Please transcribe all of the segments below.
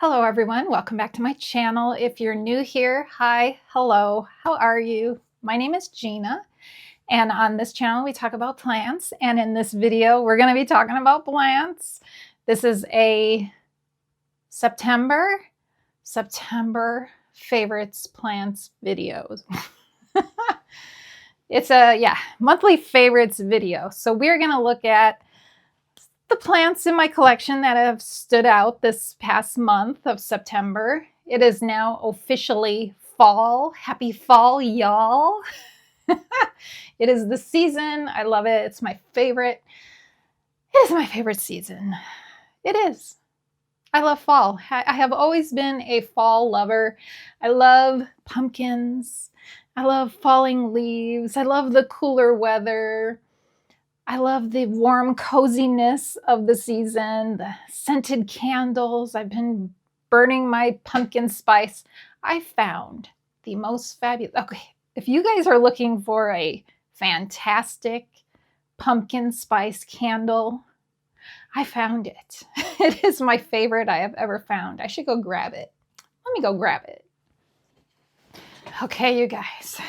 Hello everyone, welcome back to my channel. If you're new here, hi, hello, how are you? My name is Gina, and on this channel we talk about plants, and in this video we're going to be talking about plants. This is a September favorites plants videos. It's a monthly favorites video. So we're going to look at the plants in my collection that have stood out this past month of September. It is now officially fall. Happy fall, y'all. It is the season. I love it. It's my favorite. It is my favorite season. It is. I love fall. I have always been a fall lover. I love pumpkins. I love falling leaves. I love the cooler weather. I love the warm coziness of the season, the scented candles. I've been burning my pumpkin spice. I found the most fabulous. Okay, if you guys are looking for a fantastic pumpkin spice candle, I found it. It is my favorite I have ever found. I should go grab it. Let me go grab it. Okay, you guys.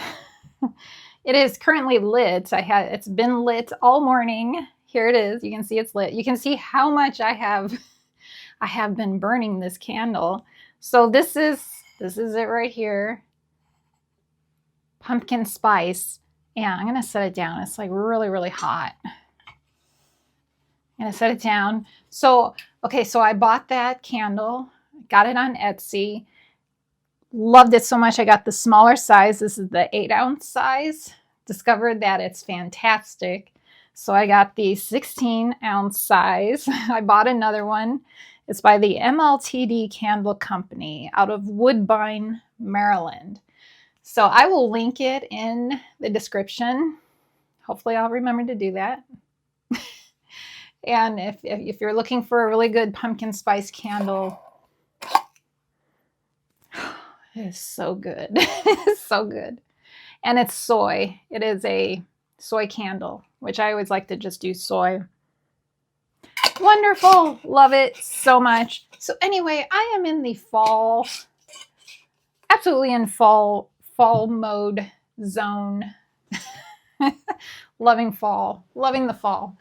It is currently lit. It's been lit all morning. Here it is. You can see it's lit. You can see how much I have been burning this candle. So this is it right here. Pumpkin spice. Yeah, I'm gonna set it down. It's like really, really hot. I'm gonna set it down. So, okay, so I bought that candle, got it on Etsy. Loved it so much. I got the smaller size. This is the 8-ounce size. Discovered that it's fantastic. So I got the 16-ounce size. I bought another one. It's by the MLTD Candle Company out of Woodbine, Maryland. So I will link it in the description. Hopefully I'll remember to do that. And if you're looking for a really good pumpkin spice candle, it is so good. It's so good. And it's soy. It is a soy candle, which I always like to just do soy. Wonderful. Love it so much. So anyway, I am in the fall, absolutely in fall mode zone. Loving fall. Loving the fall.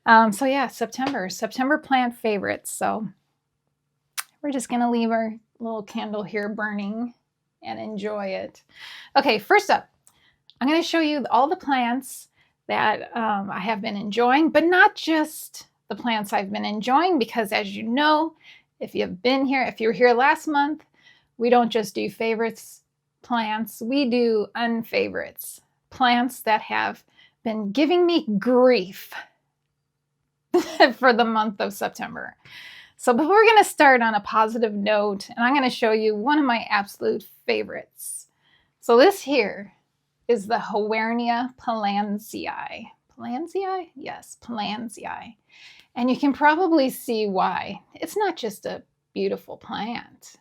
So yeah, September plant favorites. So we're just going to leave our little candle here burning and enjoy it. Okay, first up, I'm going to show you all the plants that I have been enjoying, but not just the plants I've been enjoying, because as you know, if you've been here, if you were here last month, we don't just do favorites plants, we do unfavorites, plants that have been giving me grief for the month of September. So but we're going to start on a positive note, and I'm going to show you one of my absolute favorites. So this here is the Huernia pillansii. Pillansii? Yes, pillansii. And you can probably see why. It's not just a beautiful plant.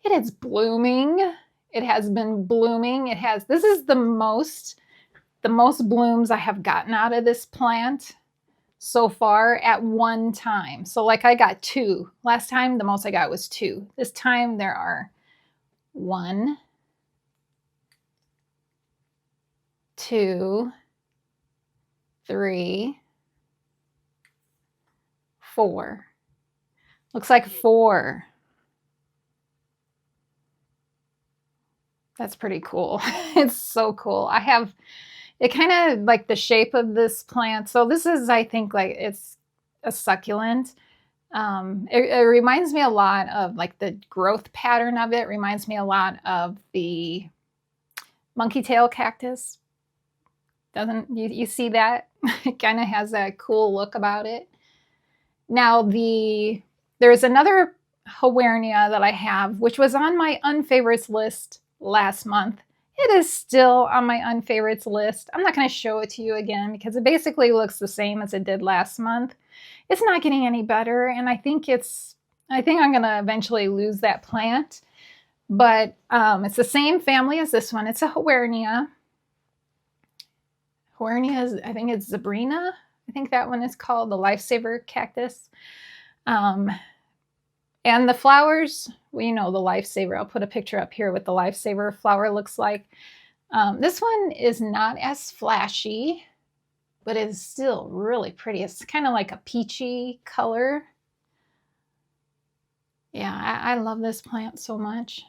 It is blooming. It has been blooming. This is the most blooms I have gotten out of this plant so far at one time. So like I got 2. Last time the most I got was 2. This time there are 1, 2, 3, 4. Looks like 4. That's pretty cool. It's so cool. It kind of like the shape of this plant. So this is, I think, like it's a succulent. It reminds me a lot of like the growth pattern of it. Reminds me a lot of the monkey tail cactus. Doesn't you see that? It kind of has that cool look about it. Now there's another Huernia that I have, which was on my unfavorites list last month. It is still on my unfavorites list. I'm not going to show it to you again because it basically looks the same as it did last month. It's not getting any better, and I think I'm going to eventually lose that plant. But it's the same family as this one. It's a Huernia. Huernia is, I think it's Zebrina. I think that one is called the Lifesaver cactus. And the flowers, well, you know, the Lifesaver. I'll put a picture up here what the Lifesaver flower looks like. This one is not as flashy, but it is still really pretty. It's kind of like a peachy color. Yeah, I love this plant so much.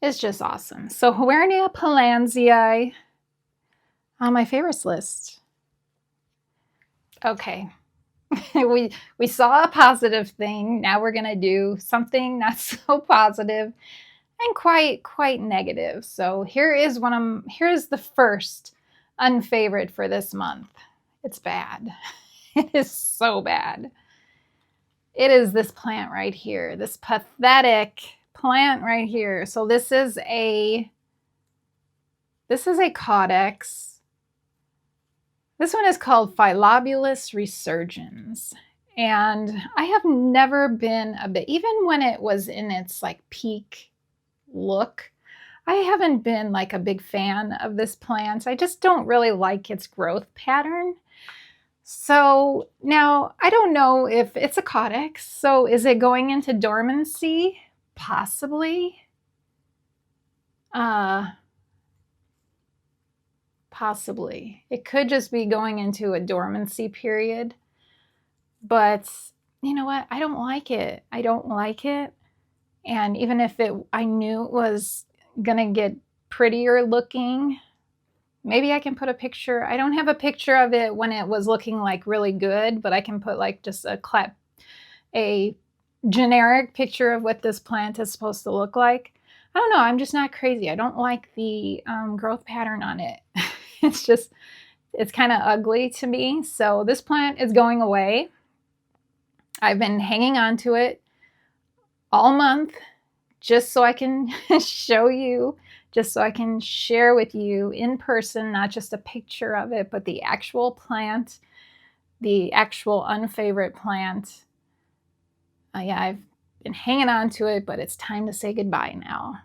It's just awesome. So Huernia pillansii on my favorites list. Okay. we saw a positive thing. Now we're gonna do something not so positive and quite negative. So here's the first unfavorite for this month. It's bad. It is so bad. It is this plant right here, this pathetic plant right here. So this is a caudex. This one is called Phyllobolus resurgens. And I have never been a bit, even when it was in its like peak look, I haven't been like a big fan of this plant. I just don't really like its growth pattern. So now I don't know if it's a caudex. So is it going into dormancy? Possibly. Possibly. It could just be going into a dormancy period. But you know what? I don't like it. I don't like it. And even if I knew it was gonna get prettier looking, maybe I can put a picture. I don't have a picture of it when it was looking like really good, but I can put like just a generic picture of what this plant is supposed to look like. I don't know. I'm just not crazy. I don't like the growth pattern on it. It's kind of ugly to me. So this plant is going away. I've been hanging on to it all month just so I can show you, just so I can share with you in person, not just a picture of it, but the actual plant, the actual unfavorite plant. Yeah, I've been hanging on to it, but it's time to say goodbye now.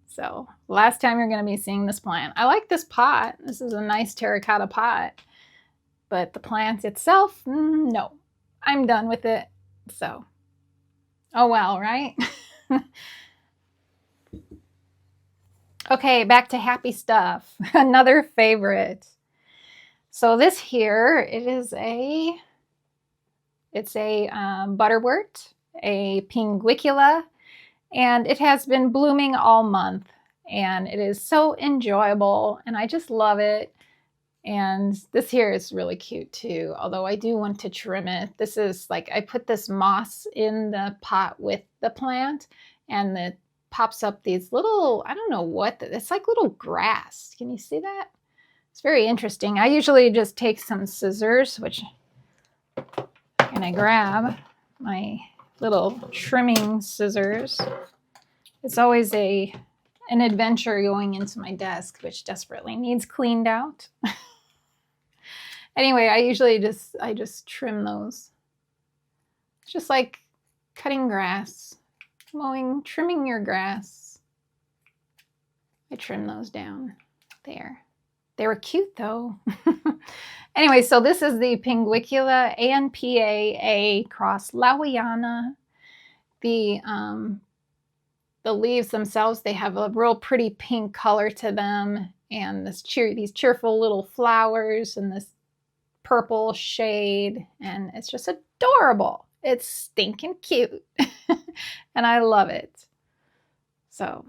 So last time you're going to be seeing this plant. I like this pot. This is a nice terracotta pot. But the plant itself, no. I'm done with it. So, oh well, right? Okay, back to happy stuff. Another favorite. So this here, it's a butterwort, a pinguicula, and it has been blooming all month, and it is so enjoyable, and I just love it. And this here is really cute too, although I do want to trim it. This is like, I put this moss in the pot with the plant, and it pops up these little, I don't know what, it's like little grass. Can you see that? It's very interesting. I usually just take some scissors, which I'm gonna grab my little trimming scissors. It's always an adventure going into my desk, which desperately needs cleaned out. Anyway, I usually just trim those. It's just like cutting grass, trimming your grass. I trim those down there. They were cute though. Anyway, so this is the Pinguicula ANPAA cross Lawiana. The leaves themselves, they have a real pretty pink color to them, and these cheerful little flowers and this purple shade, and it's just adorable. It's stinking cute. And I love it. So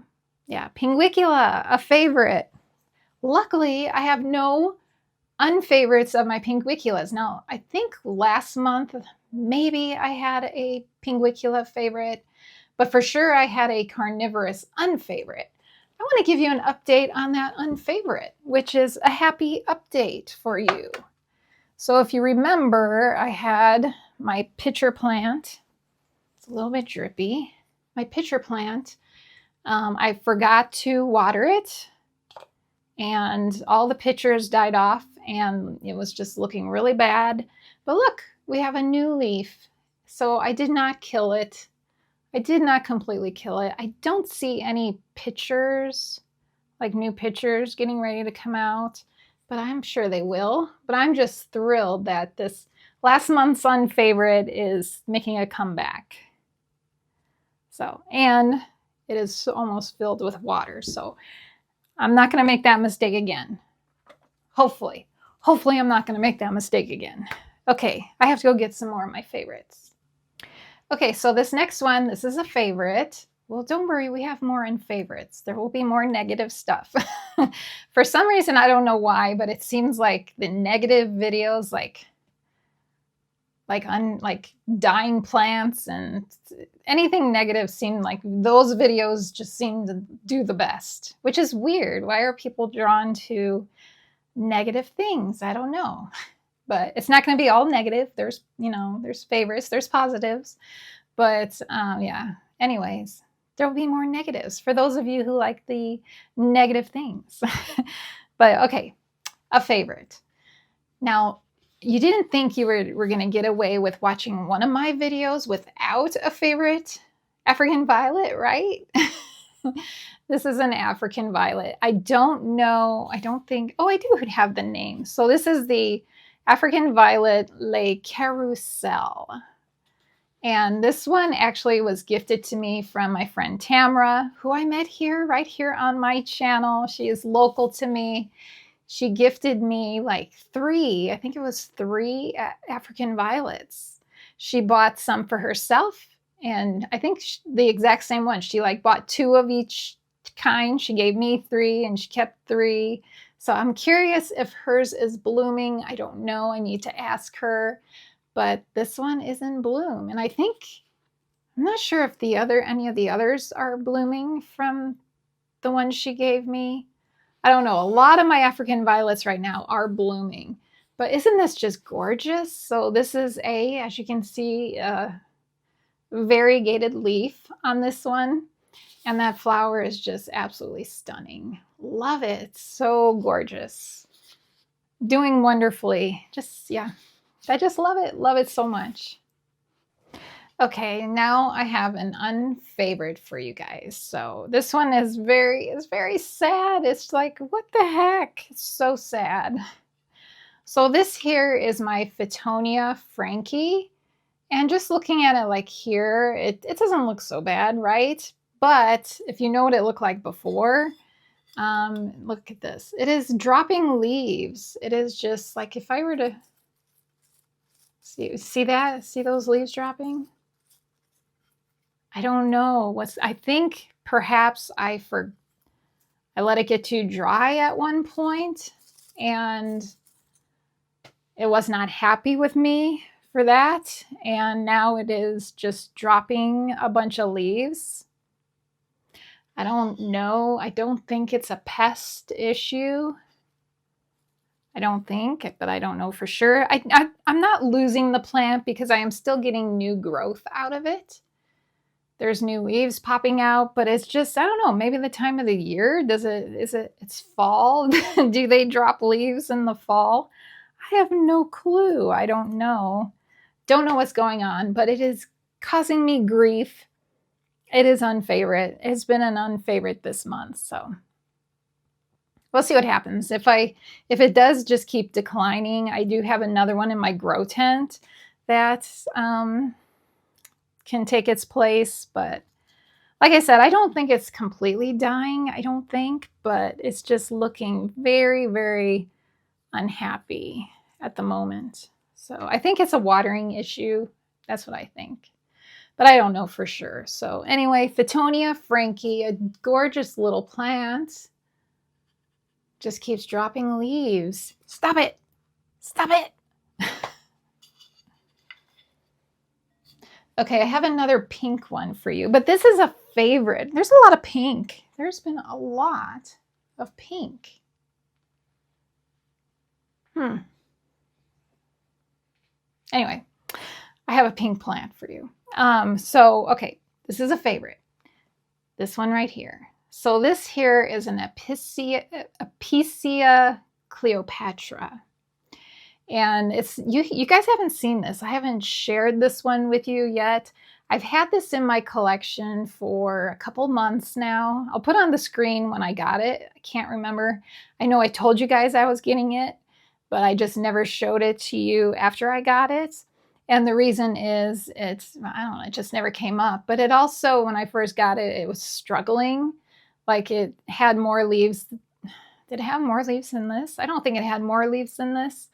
yeah, Pinguicula, a favorite. Luckily, I have no unfavorites of my Pinguiculas. Now, I think last month, maybe I had a Pinguicula favorite, but for sure I had a Carnivorous unfavorite. I want to give you an update on that unfavorite, which is a happy update for you. So if you remember, I had my pitcher plant. It's a little bit drippy. My pitcher plant, I forgot to water it, and all the pitchers died off, and it was just looking really bad. But look, we have a new leaf. So I did not kill it. I did not completely kill it. I don't see any pitchers, like new pitchers getting ready to come out, but I'm sure they will. But I'm just thrilled that this last month's unfavorite is making a comeback. So, and it is almost filled with water. So I'm not going to make that mistake again. Hopefully I'm not going to make that mistake again. Okay, I have to go get some more of my favorites. Okay, so this next one, this is a favorite. Well, don't worry, we have more in favorites. There will be more negative stuff. For some reason, I don't know why, but it seems like the negative videos, like dying plants and anything negative, seem like those videos just seem to do the best, which is weird. Why are people drawn to negative things? I don't know. But it's not going to be all negative. There's, there's favorites, there's positives. But yeah, anyways, there will be more negatives for those of you who like the negative things. But okay, a favorite. Now, you didn't think you were going to get away with watching one of my videos without a favorite African violet, right? This is an African violet. I don't know. I don't think. Oh, I do have the name. So this is the African violet Le Carousel. And this one actually was gifted to me from my friend Tamara, who I met right here on my channel. She is local to me. She gifted me like three African violets. She bought some for herself, and I think the exact same one. She bought 2 of each kind. She gave me 3 and she kept 3. So I'm curious if hers is blooming. I don't know. I need to ask her. But this one is in bloom. And I'm not sure if any of the others are blooming from the ones she gave me. I don't know. A lot of my African violets right now are blooming. But isn't this just gorgeous? So this is as you can see, a variegated leaf on this one. And that flower is just absolutely stunning. Love it. So gorgeous. Doing wonderfully. I just love it. Love it so much. Okay, now I have an unfavorite for you guys. So this one is very sad. It's like, what the heck? It's so sad. So this here is my Fittonia Frankie. And just looking at it like here, it doesn't look so bad, right? But if you know what it looked like before, look at this. It is dropping leaves. It is just like, if I were to see that? See those leaves dropping? I don't know. I think perhaps I let it get too dry at one point, and it was not happy with me for that. And now it is just dropping a bunch of leaves. I don't know. I don't think it's a pest issue. I don't think, but I don't know for sure. I'm not losing the plant because I am still getting new growth out of it. There's new leaves popping out, but it's just, I don't know, maybe the time of the year. It's fall? Do they drop leaves in the fall? I have no clue. I don't know. Don't know what's going on, but it is causing me grief. It is unfavorite. It's been an unfavorite this month, so we'll see what happens. If it does just keep declining, I do have another one in my grow tent that can take its place. But like I said, I don't think it's completely dying. I don't think, but it's just looking very, very unhappy at the moment. So I think it's a watering issue. That's what I think. But I don't know for sure. So anyway, Fittonia Frankie, a gorgeous little plant. Just keeps dropping leaves. Stop it. Stop it. Okay, I have another pink one for you, but this is a favorite. There's a lot of pink. There's been a lot of pink. Anyway, I have a pink plant for you. Okay, this is a favorite. This one right here. So this here is an Episcia Cleopatra. And it's you guys haven't seen this. I haven't shared this one with you yet. I've had this in my collection for a couple months now. I'll put on the screen when I got it. I can't remember. I know I told you guys I was getting it, but I just never showed it to you after I got it. And the reason is it's, I don't know, it just never came up. But it also, when I first got it, it was struggling. Like it had more leaves. Did it have more leaves than this? I don't think it had more leaves than this.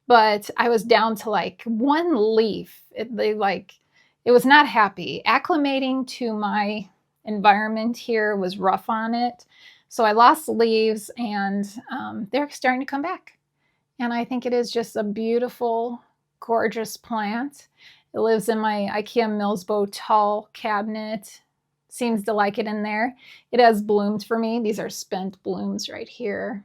But I was down to like one leaf. It was not happy. Acclimating to my environment here was rough on it. So I lost leaves, and they're starting to come back. And I think it is just a beautiful, gorgeous plant. It lives in my IKEA Millsbo tall cabinet. Seems to like it in there. It has bloomed for me. These are spent blooms right here.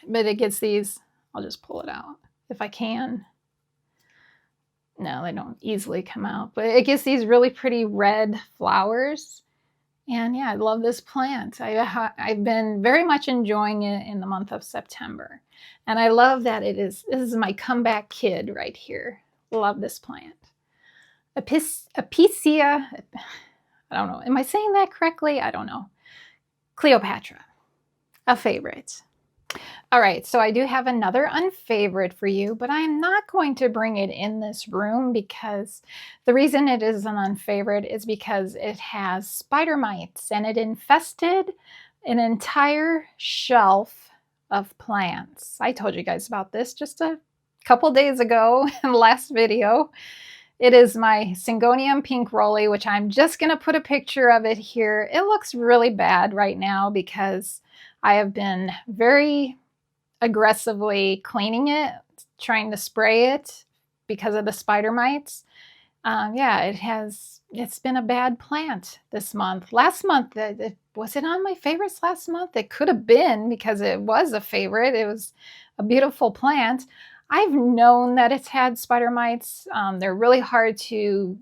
But it gets these, I'll just pull it out if I can. No, they don't easily come out. But it gets these really pretty red flowers. And yeah, I love this plant. I've been very much enjoying it in the month of September. And I love that this is my comeback kid right here. Love this plant. Episcia, I don't know. Am I saying that correctly? I don't know. Cleopatra, a favorite. All right, so I do have another unfavorite for you, but I'm not going to bring it in this room because the reason it is an unfavorite is because it has spider mites and it infested an entire shelf of plants. I told you guys about this just a couple days ago in the last video. It is my Syngonium pink rolly, which I'm just going to put a picture of it here. It looks really bad right now because I have been very aggressively cleaning it, trying to spray it because of the spider mites. Yeah, it's been a bad plant this month. Last month, was it on my favorites last month? It could have been because it was a favorite. It was a beautiful plant. I've known that it's had spider mites. They're really hard to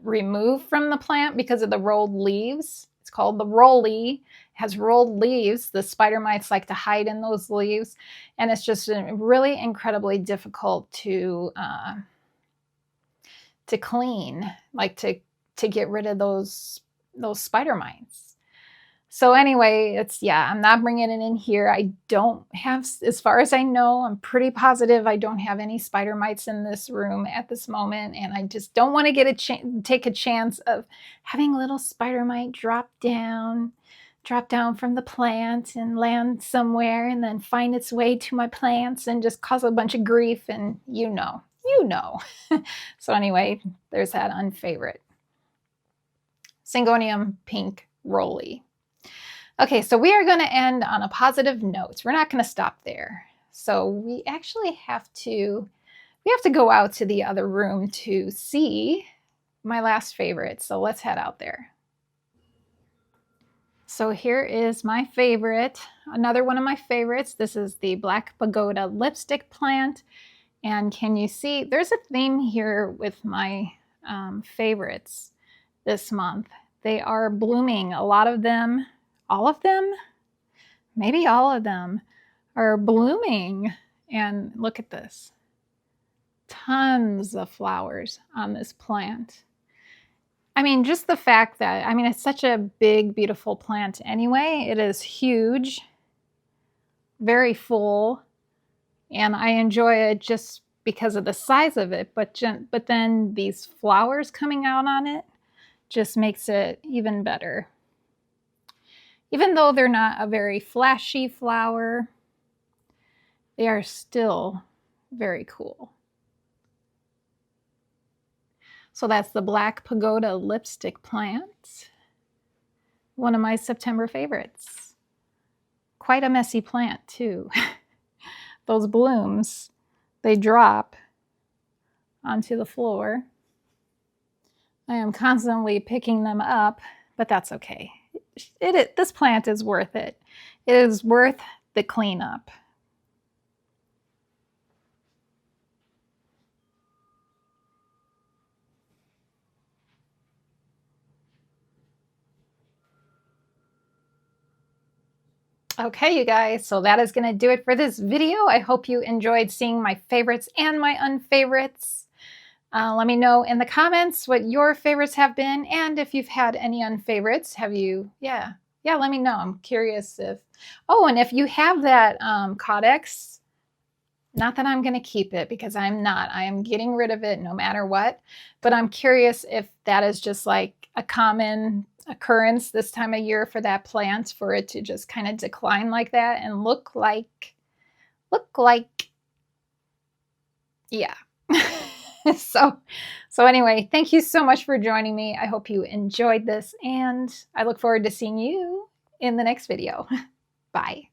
remove from the plant because of the rolled leaves. It's called the rolly. It has rolled leaves. The spider mites like to hide in those leaves. And it's just really incredibly difficult to clean, like to get rid of those spider mites. So anyway, I'm not bringing it in here. I don't have, as far as I know, I'm pretty positive I don't have any spider mites in this room at this moment. And I just don't want to take a chance of having a little spider mite drop down from the plant and land somewhere and then find its way to my plants and just cause a bunch of grief. And you know. So anyway, there's that unfavorite. Syngonium pink rolly. Okay, so we are going to end on a positive note. We're not going to stop there. So we actually have to go out to the other room to see my last favorite. So let's head out there. So here is my favorite, another one of my favorites. This is the Black Pagoda lipstick plant. And can you see, there's a theme here with my favorites this month. They are blooming. A lot of them, all of them, maybe all of them are blooming. And look at this. Tons of flowers on this plant. I mean, just the fact that, it's such a big, beautiful plant anyway. It is huge, very full, and I enjoy it just because of the size of it. But then these flowers coming out on it just makes it even better. Even though they're not a very flashy flower, they are still very cool. So that's the Black Pagoda lipstick plant. One of my September favorites. Quite a messy plant too. Those blooms, they drop onto the floor. I am constantly picking them up, but that's okay. This plant is worth it. It is worth the cleanup. Okay, you guys, so that is going to do it for this video. I hope you enjoyed seeing my favorites and my unfavorites. Let me know in the comments what your favorites have been, and if you've had any unfavorites. Have you? Yeah, let me know. I'm curious if... Oh, and if you have that Codex Not that I'm going to keep it, because I'm not. I am getting rid of it no matter what. But I'm curious if that is just like a common occurrence this time of year for that plant, for it to just kind of decline like that and look like, yeah. So anyway, thank you so much for joining me. I hope you enjoyed this, and I look forward to seeing you in the next video. Bye.